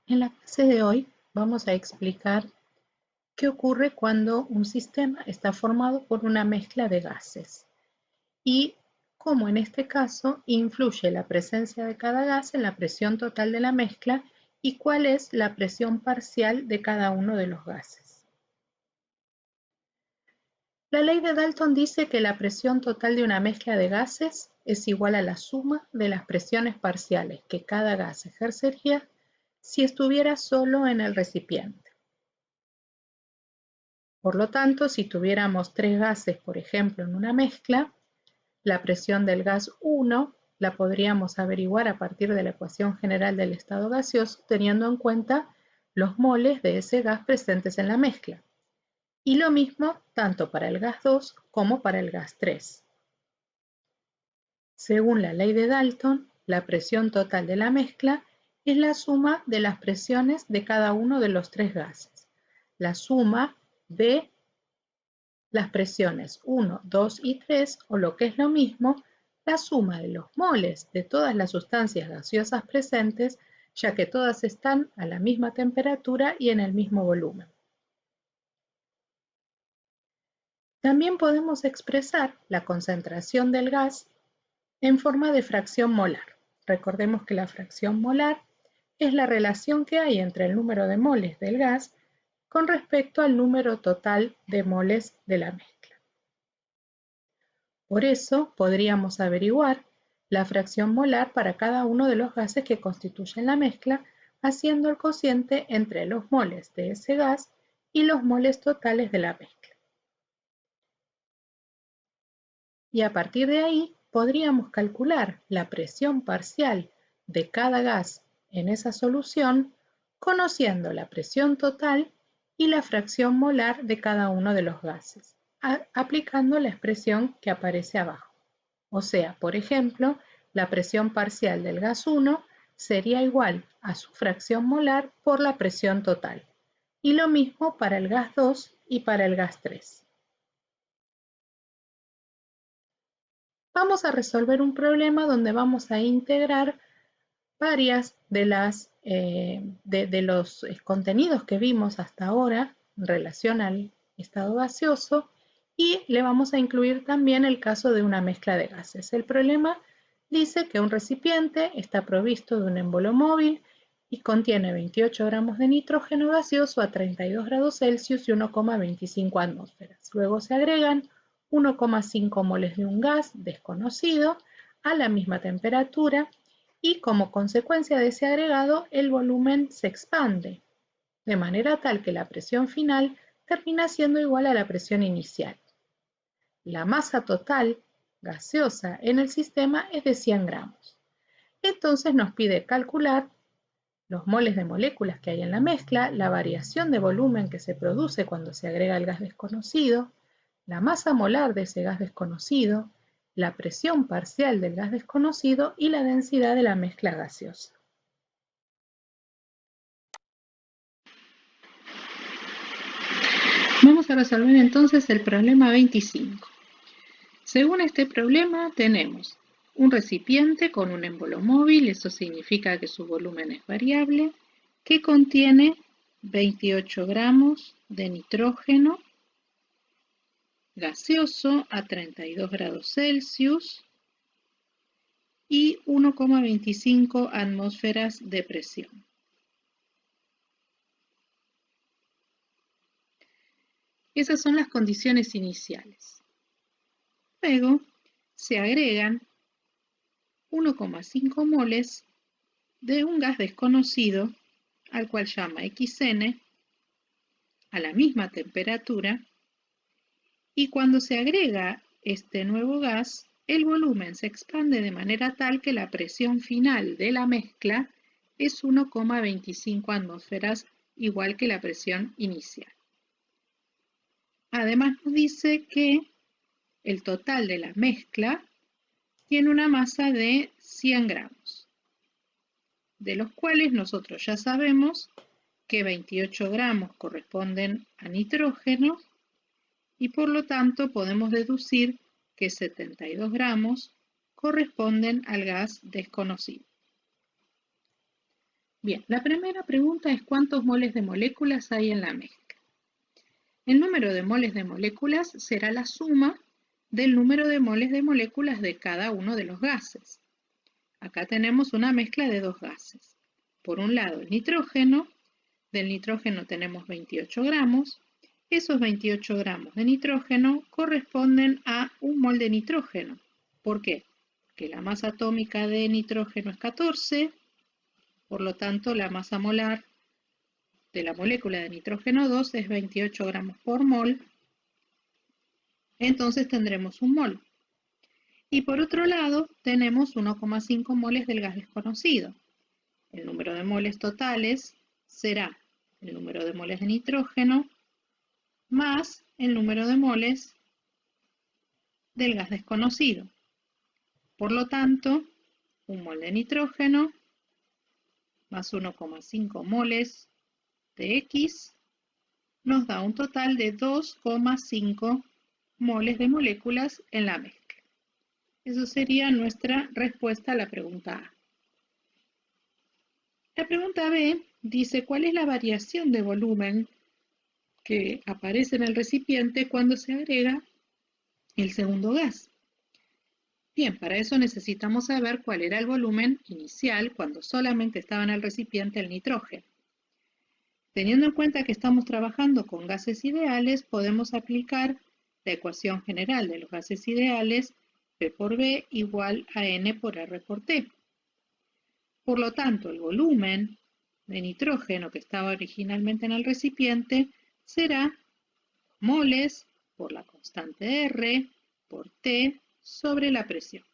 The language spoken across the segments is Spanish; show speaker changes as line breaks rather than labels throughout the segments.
En la clase de hoy vamos a explicar qué ocurre cuando un sistema está formado por una mezcla de gases y cómo en este caso influye la presencia de cada gas en la presión total de la mezcla y cuál es la presión parcial de cada uno de los gases. La ley de Dalton dice que la presión total de una mezcla de gases es igual a la suma de las presiones parciales que cada gas ejercería si estuviera solo en el recipiente. Por lo tanto, si tuviéramos tres gases, por ejemplo, en una mezcla, la presión del gas 1 la podríamos averiguar a partir de la ecuación general del estado gaseoso, teniendo en cuenta los moles de ese gas presentes en la mezcla. Y lo mismo tanto para el gas 2 como para el gas 3. Según la ley de Dalton, la presión total de la mezcla es la suma de las presiones de cada uno de los tres gases. La suma de las presiones 1, 2 y 3, o lo que es lo mismo, la suma de los moles de todas las sustancias gaseosas presentes, ya que todas están a la misma temperatura y en el mismo volumen. También podemos expresar la concentración del gas en forma de fracción molar. Recordemos que la fracción molar es la relación que hay entre el número de moles del gas con respecto al número total de moles de la mezcla. Por eso podríamos averiguar la fracción molar para cada uno de los gases que constituyen la mezcla, haciendo el cociente entre los moles de ese gas y los moles totales de la mezcla. Y a partir de ahí podríamos calcular la presión parcial de cada gas en esa solución, conociendo la presión total y la fracción molar de cada uno de los gases, aplicando la expresión que aparece abajo. O sea, por ejemplo, la presión parcial del gas 1 sería igual a su fracción molar por la presión total. Y lo mismo para el gas 2 y para el gas 3. Vamos a resolver un problema donde vamos a integrar varias de los contenidos que vimos hasta ahora en relación al estado gaseoso, y le vamos a incluir también el caso de una mezcla de gases. El problema dice que un recipiente está provisto de un émbolo móvil y contiene 28 gramos de nitrógeno gaseoso a 32 grados Celsius y 1,25 atmósferas. Luego se agregan 1,5 moles de un gas desconocido a la misma temperatura y como consecuencia de ese agregado el volumen se expande, de manera tal que la presión final termina siendo igual a la presión inicial. La masa total gaseosa en el sistema es de 100 gramos. Entonces nos pide calcular los moles de moléculas que hay en la mezcla, la variación de volumen que se produce cuando se agrega el gas desconocido, la masa molar de ese gas desconocido, la presión parcial del gas desconocido y la densidad de la mezcla gaseosa. Vamos a resolver entonces el problema 25. Según este problema tenemos un recipiente con un émbolo móvil, eso significa que su volumen es variable, que contiene 28 gramos de nitrógeno gaseoso a 32 grados Celsius y 1,25 atmósferas de presión. Esas son las condiciones iniciales. Luego se agregan 1,5 moles de un gas desconocido al cual llama XN a la misma temperatura, y cuando se agrega este nuevo gas, el volumen se expande de manera tal que la presión final de la mezcla es 1,25 atmósferas, igual que la presión inicial. Además nos dice que el total de la mezcla tiene una masa de 100 gramos, de los cuales nosotros ya sabemos que 28 gramos corresponden a nitrógeno y por lo tanto podemos deducir que 72 gramos corresponden al gas desconocido. Bien, la primera pregunta es ¿cuántos moles de moléculas hay en la mezcla? El número de moles de moléculas será la suma del número de moles de moléculas de cada uno de los gases. Acá tenemos una mezcla de dos gases. Por un lado el nitrógeno, del nitrógeno tenemos 28 gramos. Esos 28 gramos de nitrógeno corresponden a un mol de nitrógeno. ¿Por qué? Porque la masa atómica de nitrógeno es 14, por lo tanto la masa molar de la molécula de nitrógeno 2 es 28 gramos por mol, entonces tendremos un mol. Y por otro lado tenemos 1,5 moles del gas desconocido. El número de moles totales será el número de moles de nitrógeno más el número de moles del gas desconocido. Por lo tanto, un mol de nitrógeno más 1,5 moles de X nos da un total de 2,5 moles de moléculas en la mezcla. Eso sería nuestra respuesta a la pregunta A. La pregunta B dice ¿cuál es la variación de volumen que aparece en el recipiente cuando se agrega el segundo gas? Bien, para eso necesitamos saber cuál era el volumen inicial cuando solamente estaba en el recipiente el nitrógeno. Teniendo en cuenta que estamos trabajando con gases ideales, podemos aplicar la ecuación general de los gases ideales, P por B igual a N por R por T. Por lo tanto, el volumen de nitrógeno que estaba originalmente en el recipiente será moles por la constante R por T sobre la presión.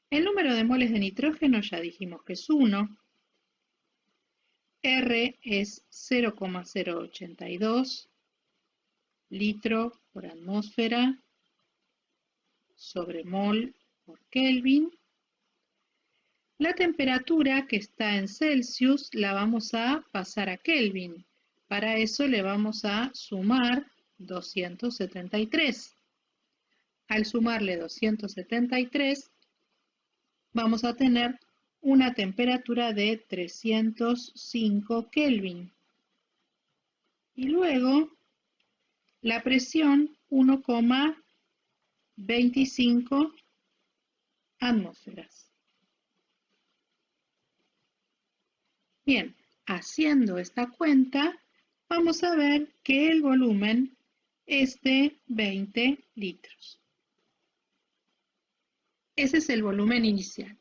El número de moles de nitrógeno ya dijimos que es 1. R es 0,082 litro por atmósfera sobre mol por Kelvin. La temperatura que está en Celsius la vamos a pasar a Kelvin. Para eso le vamos a sumar 273. Al sumarle 273 vamos a tener una temperatura de 305 Kelvin. Y luego la presión 1,25 atmósferas. Bien, haciendo esta cuenta, vamos a ver que el volumen es de 20 litros. Ese es el volumen inicial.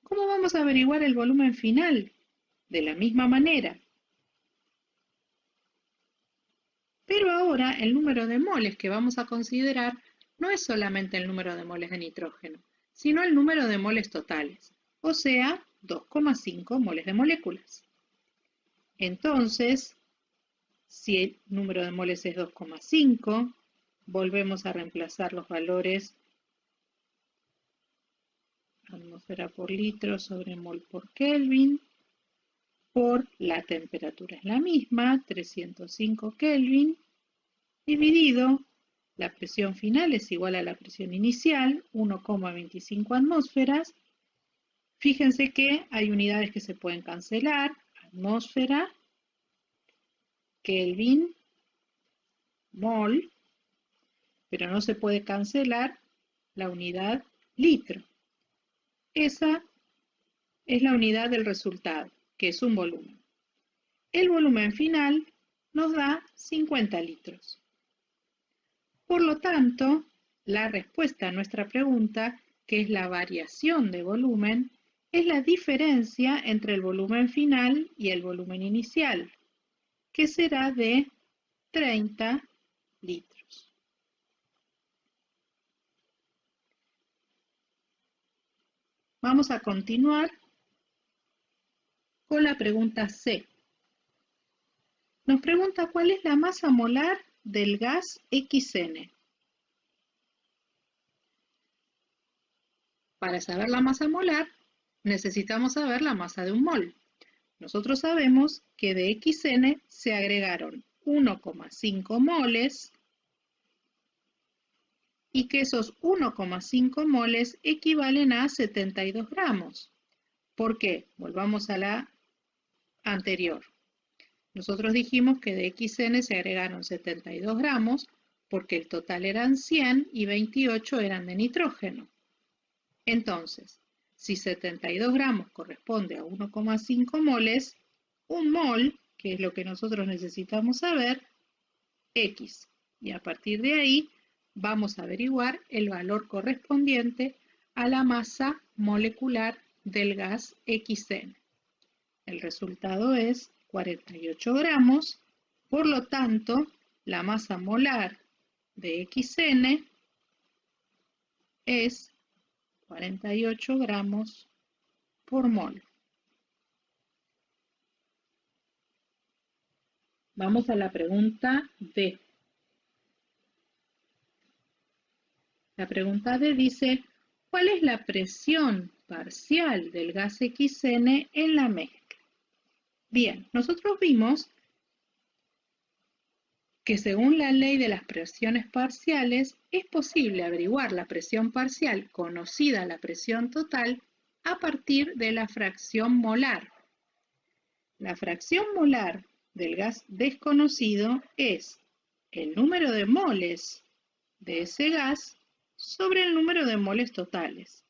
¿Cómo vamos a averiguar el volumen final? De la misma manera. Pero ahora el número de moles que vamos a considerar no es solamente el número de moles de nitrógeno, sino el número de moles totales, o sea, 2,5 moles de moléculas. Entonces, si el número de moles es 2,5, volvemos a reemplazar los valores atmósfera por litro sobre mol por Kelvin por la temperatura es la misma, 305 Kelvin, dividido, la presión final es igual a la presión inicial, 1,25 atmósferas. Fíjense que hay unidades que se pueden cancelar, atmósfera, Kelvin, mol, pero no se puede cancelar la unidad litro. Esa es la unidad del resultado, que es un volumen. El volumen final nos da 50 litros. Por lo tanto, la respuesta a nuestra pregunta, que es la variación de volumen, es la diferencia entre el volumen final y el volumen inicial, que será de 30 litros. Vamos a continuar con la pregunta C. Nos pregunta cuál es la masa molar del gas XN. Para saber la masa molar, necesitamos saber la masa de un mol. Nosotros sabemos que de XN se agregaron 1,5 moles y que esos 1,5 moles equivalen a 72 gramos. ¿Por qué? Volvamos a la anterior. Nosotros dijimos que de XN se agregaron 72 gramos porque el total eran 100 y 28 eran de nitrógeno. Entonces, si 72 gramos corresponde a 1,5 moles, un mol, que es lo que nosotros necesitamos saber, X. Y a partir de ahí vamos a averiguar el valor correspondiente a la masa molecular del gas XN. El resultado es 48 gramos, por lo tanto, la masa molar de XN es 48 gramos por mol. Vamos a la pregunta D. La pregunta D dice, ¿cuál es la presión parcial del gas XN en la mezcla? Bien, nosotros vimos que según la ley de las presiones parciales, es posible averiguar la presión parcial conocida la presión total a partir de la fracción molar. La fracción molar del gas desconocido es el número de moles de ese gas sobre el número de moles totales.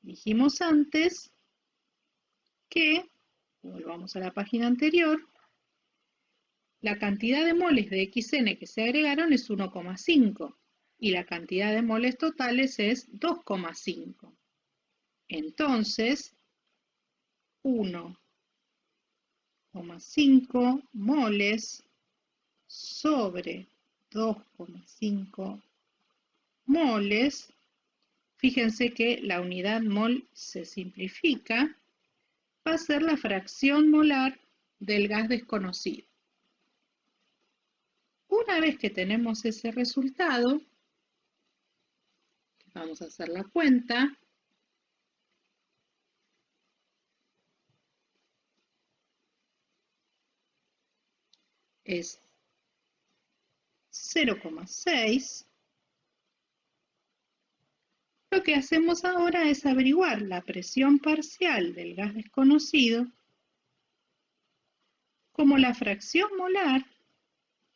Dijimos antes que, volvamos a la página anterior, la cantidad de moles de XN que se agregaron es 1,5 y la cantidad de moles totales es 2,5. Entonces, 1,5 moles sobre 2,5 moles, fíjense que la unidad mol se simplifica, va a ser la fracción molar del gas desconocido. Una vez que tenemos ese resultado, vamos a hacer la cuenta. Es 0,6. Lo que hacemos ahora es averiguar la presión parcial del gas desconocido como la fracción molar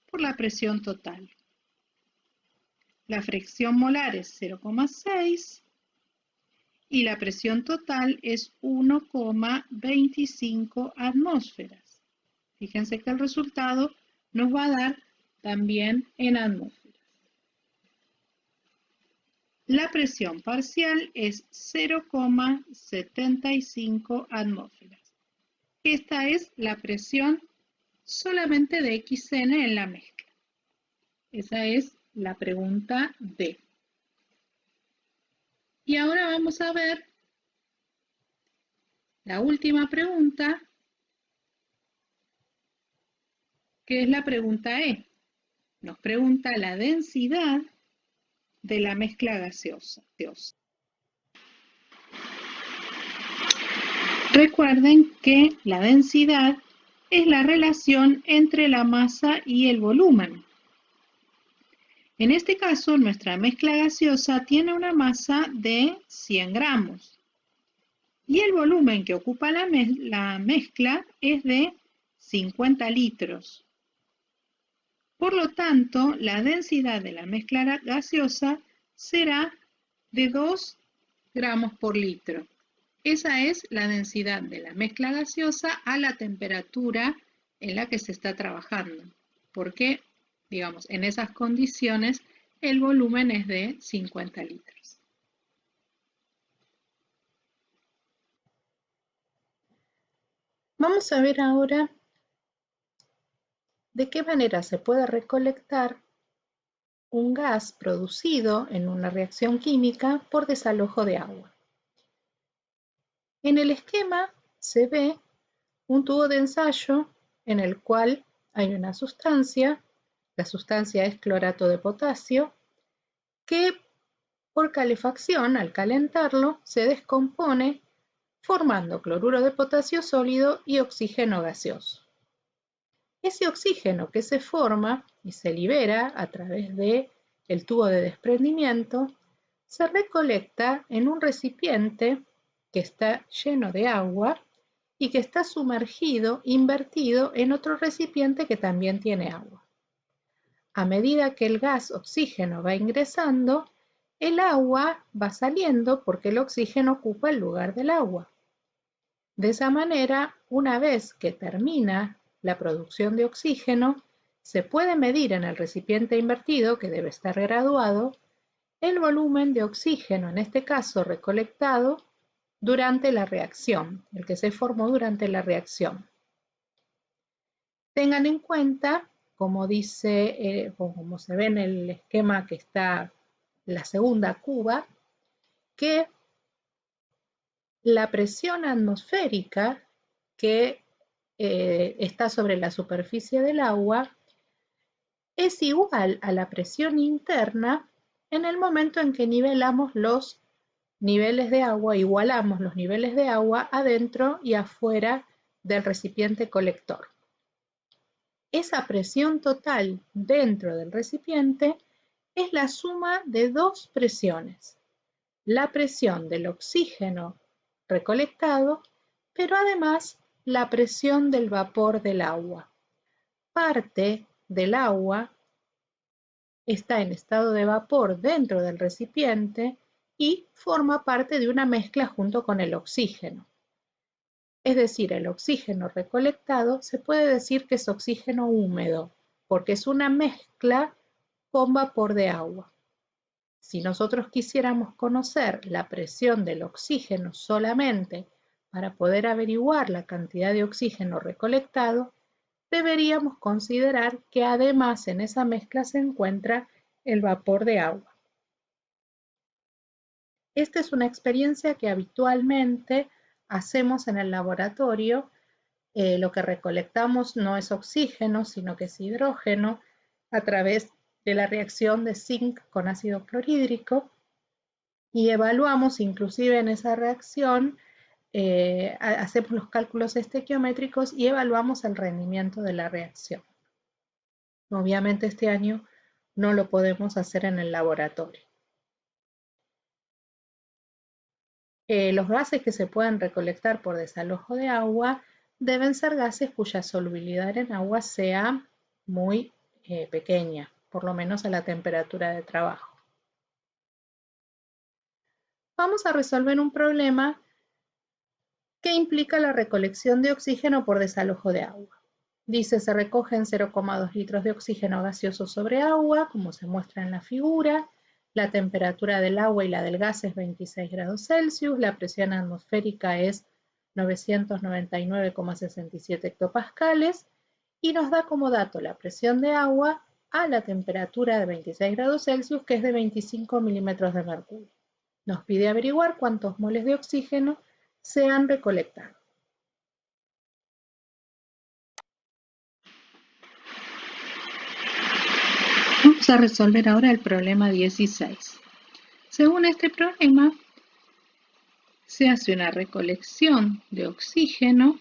por la presión total. La fracción molar es 0,6 y la presión total es 1,25 atmósferas. Fíjense que el resultado nos va a dar también en atmósferas. La presión parcial es 0,75 atmósferas. Esta es la presión solamente de XN en la mezcla. Esa es la pregunta D. Y ahora vamos a ver la última pregunta, que es la pregunta E. Nos pregunta la densidad de la mezcla gaseosa. Recuerden que la densidad es la relación entre la masa y el volumen. En este caso, nuestra mezcla gaseosa tiene una masa de 100 gramos y el volumen que ocupa la mezcla es de 50 litros. Por lo tanto, la densidad de la mezcla gaseosa será de 2 gramos por litro. Esa es la densidad de la mezcla gaseosa a la temperatura en la que se está trabajando, porque, digamos, en esas condiciones el volumen es de 50 litros. Vamos a ver ahora de qué manera se puede recolectar un gas producido en una reacción química por desalojo de agua. En el esquema se ve un tubo de ensayo en el cual hay una sustancia, la sustancia es clorato de potasio, que por calefacción, al calentarlo, se descompone formando cloruro de potasio sólido y oxígeno gaseoso. Ese oxígeno que se forma y se libera a través del tubo de desprendimiento se recolecta en un recipiente que está lleno de agua y que está sumergido, invertido en otro recipiente que también tiene agua. A medida que el gas oxígeno va ingresando, el agua va saliendo porque el oxígeno ocupa el lugar del agua. De esa manera, una vez que termina la producción de oxígeno, se puede medir en el recipiente invertido, que debe estar graduado, el volumen de oxígeno, en este caso recolectado, durante la reacción, el que se formó durante la reacción. Tengan en cuenta, como dice, como se ve en el esquema que está la segunda cuba, que la presión atmosférica que está sobre la superficie del agua es igual a la presión interna en el momento en que nivelamos los niveles de agua, igualamos los niveles de agua adentro y afuera del recipiente colector. Esa presión total dentro del recipiente es la suma de dos presiones. La presión del oxígeno recolectado, pero además la presión del vapor del agua. Parte del agua está en estado de vapor dentro del recipiente y forma parte de una mezcla junto con el oxígeno. Es decir, el oxígeno recolectado se puede decir que es oxígeno húmedo, porque es una mezcla con vapor de agua. Si nosotros quisiéramos conocer la presión del oxígeno solamente para poder averiguar la cantidad de oxígeno recolectado, deberíamos considerar que además en esa mezcla se encuentra el vapor de agua. Esta es una experiencia que habitualmente hacemos en el laboratorio. Lo que recolectamos no es oxígeno, sino que es hidrógeno a través de la reacción de zinc con ácido clorhídrico y evaluamos inclusive en esa reacción, hacemos los cálculos estequiométricos y evaluamos el rendimiento de la reacción. Obviamente este año no lo podemos hacer en el laboratorio. Los gases que se pueden recolectar por desalojo de agua deben ser gases cuya solubilidad en agua sea muy pequeña, por lo menos a la temperatura de trabajo. Vamos a resolver un problema que implica la recolección de oxígeno por desalojo de agua. Dice, se recogen 0,2 litros de oxígeno gaseoso sobre agua, como se muestra en la figura. La temperatura del agua y la del gas es 26 grados Celsius, la presión atmosférica es 999,67 hectopascales y nos da como dato la presión de agua a la temperatura de 26 grados Celsius, que es de 25 milímetros de mercurio. Nos pide averiguar cuántos moles de oxígeno se han recolectado. Vamos a resolver ahora el problema 16. Según este problema, se hace una recolección de oxígeno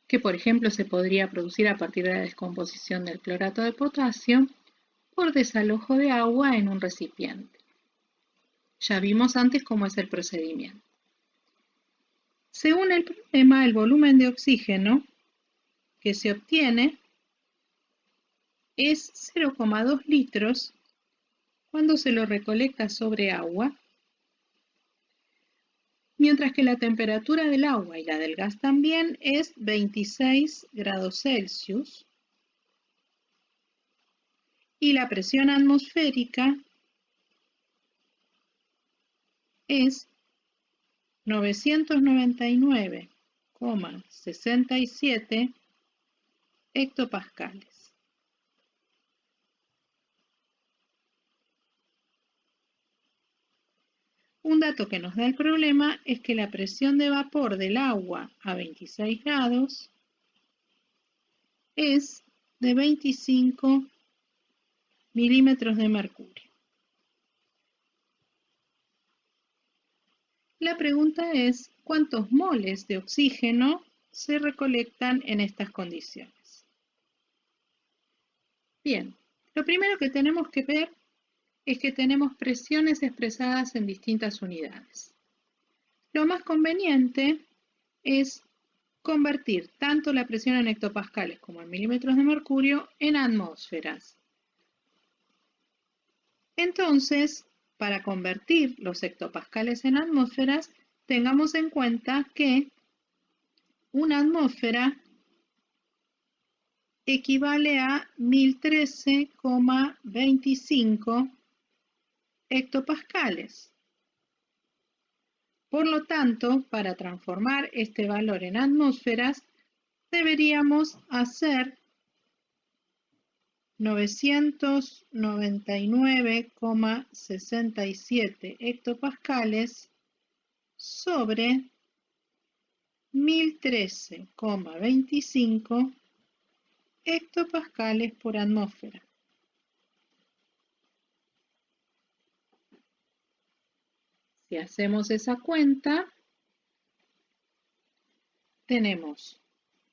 que, por ejemplo, se podría producir a partir de la descomposición del clorato de potasio por desalojo de agua en un recipiente. Ya vimos antes cómo es el procedimiento. Según el problema, el volumen de oxígeno que se obtiene es 0,2 litros cuando se lo recolecta sobre agua, mientras que la temperatura del agua y la del gas también es 26 grados Celsius y la presión atmosférica es 999,67 hectopascales. Un dato que nos da el problema es que la presión de vapor del agua a 26 grados es de 25 milímetros de mercurio. La pregunta es, ¿cuántos moles de oxígeno se recolectan en estas condiciones? Bien, lo primero que tenemos que ver es que tenemos presiones expresadas en distintas unidades. lo más conveniente es convertir tanto la presión en hectopascales como en milímetros de mercurio en atmósferas. Entonces, para convertir los hectopascales en atmósferas, tengamos en cuenta que una atmósfera equivale a 1013,25 hectopascales. Por lo tanto, para transformar este valor en atmósferas, deberíamos hacer 999,67 hectopascales sobre 1013,25 hectopascales por atmósfera. Si hacemos esa cuenta, tenemos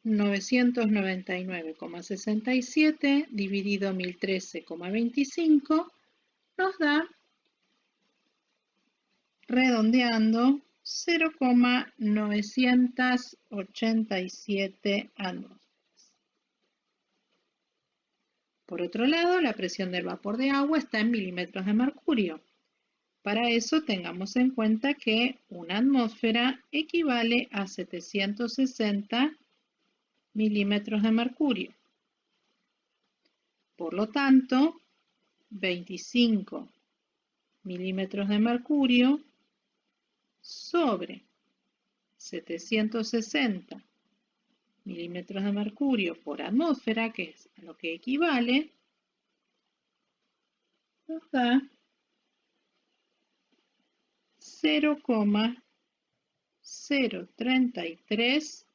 999,67 dividido 1013,25 nos da, redondeando, 0,987 atmósferas. Por otro lado, la presión del vapor de agua está en milímetros de mercurio. Para eso tengamos en cuenta que una atmósfera equivale a 760 milímetros de mercurio. Por lo tanto, 25 milímetros de mercurio sobre 760 milímetros de mercurio por atmósfera, que es a lo que equivale, nos da 0,033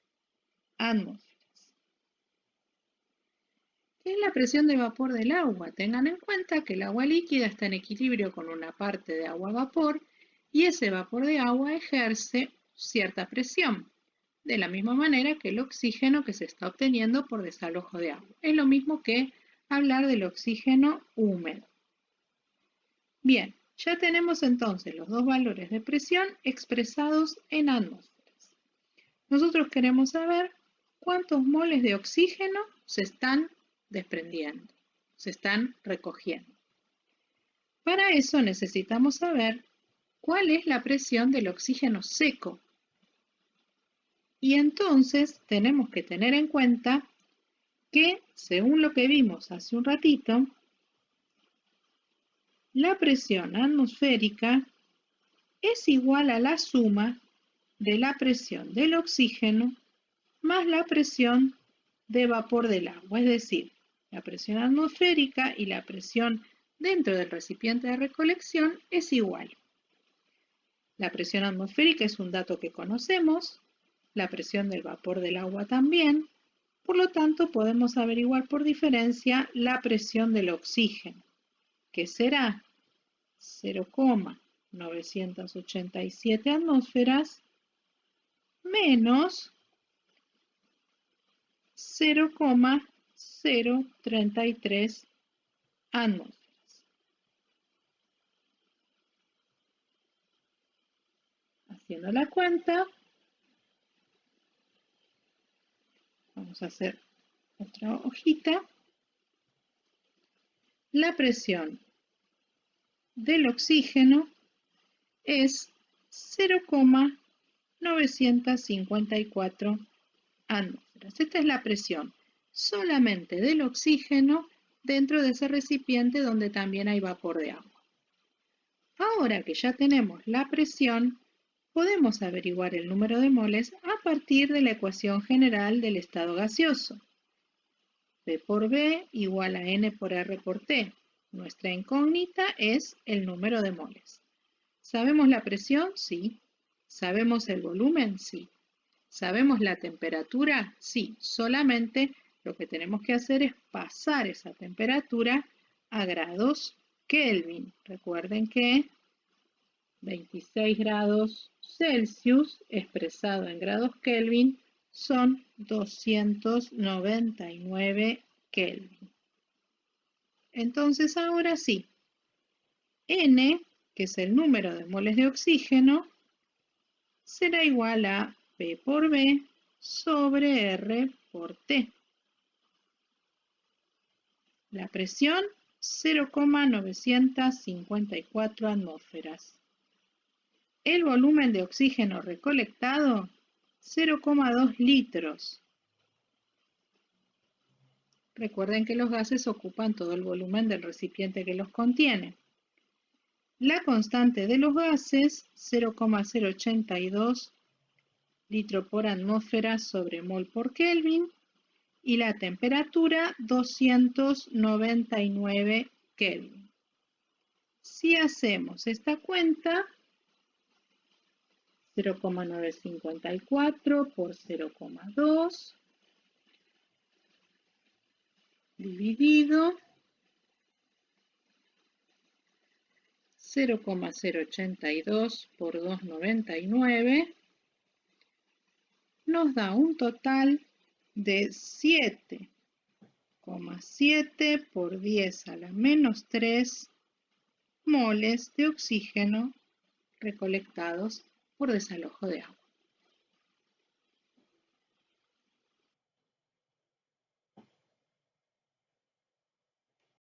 atmósferas. ¿Qué es la presión de vapor del agua? Tengan en cuenta que el agua líquida está en equilibrio con una parte de agua-vapor y ese vapor de agua ejerce cierta presión, de la misma manera que el oxígeno que se está obteniendo por desalojo de agua. Es lo mismo que hablar del oxígeno húmedo. Bien, ya tenemos entonces los dos valores de presión expresados en atmósferas. Nosotros queremos saber cuántos moles de oxígeno se están desprendiendo, se están recogiendo. Para eso necesitamos saber cuál es la presión del oxígeno seco. Y entonces tenemos que tener en cuenta que, según lo que vimos hace un ratito, la presión atmosférica es igual a la suma de la presión del oxígeno más la presión de vapor del agua, es decir, la presión atmosférica y la presión dentro del recipiente de recolección es igual. La presión atmosférica es un dato que conocemos, la presión del vapor del agua también, por lo tanto podemos averiguar por diferencia la presión del oxígeno, que será 0,987 atmósferas menos 0,033 atmósferas. Haciendo la cuenta, vamos a hacer otra hojita. La presión del oxígeno es 0,954 atmósferas. Esta es la presión solamente del oxígeno dentro de ese recipiente donde también hay vapor de agua. Ahora que ya tenemos la presión, podemos averiguar el número de moles a partir de la ecuación general del estado gaseoso. P por B igual a N por R por T. Nuestra incógnita es el número de moles. ¿Sabemos la presión? Sí. ¿Sabemos el volumen? Sí. ¿Sabemos la temperatura? Sí. Solamente lo que tenemos que hacer es pasar esa temperatura a grados Kelvin. Recuerden que 26 grados Celsius expresado en grados Kelvin son 299 Kelvin. Entonces ahora sí, N, que es el número de moles de oxígeno, será igual a P por B sobre R por T. La presión, 0,954 atmósferas. El volumen de oxígeno recolectado, 0,2 litros. Recuerden que los gases ocupan todo el volumen del recipiente que los contiene. La constante de los gases, 0,082 litro por atmósfera sobre mol por Kelvin. Y la temperatura, 299 Kelvin. Si hacemos esta cuenta, 0,954 por 0,2 dividido 0,082 por 299 nos da un total de 7,7 por 10 a la menos 3 moles de oxígeno recolectados por desalojo de agua.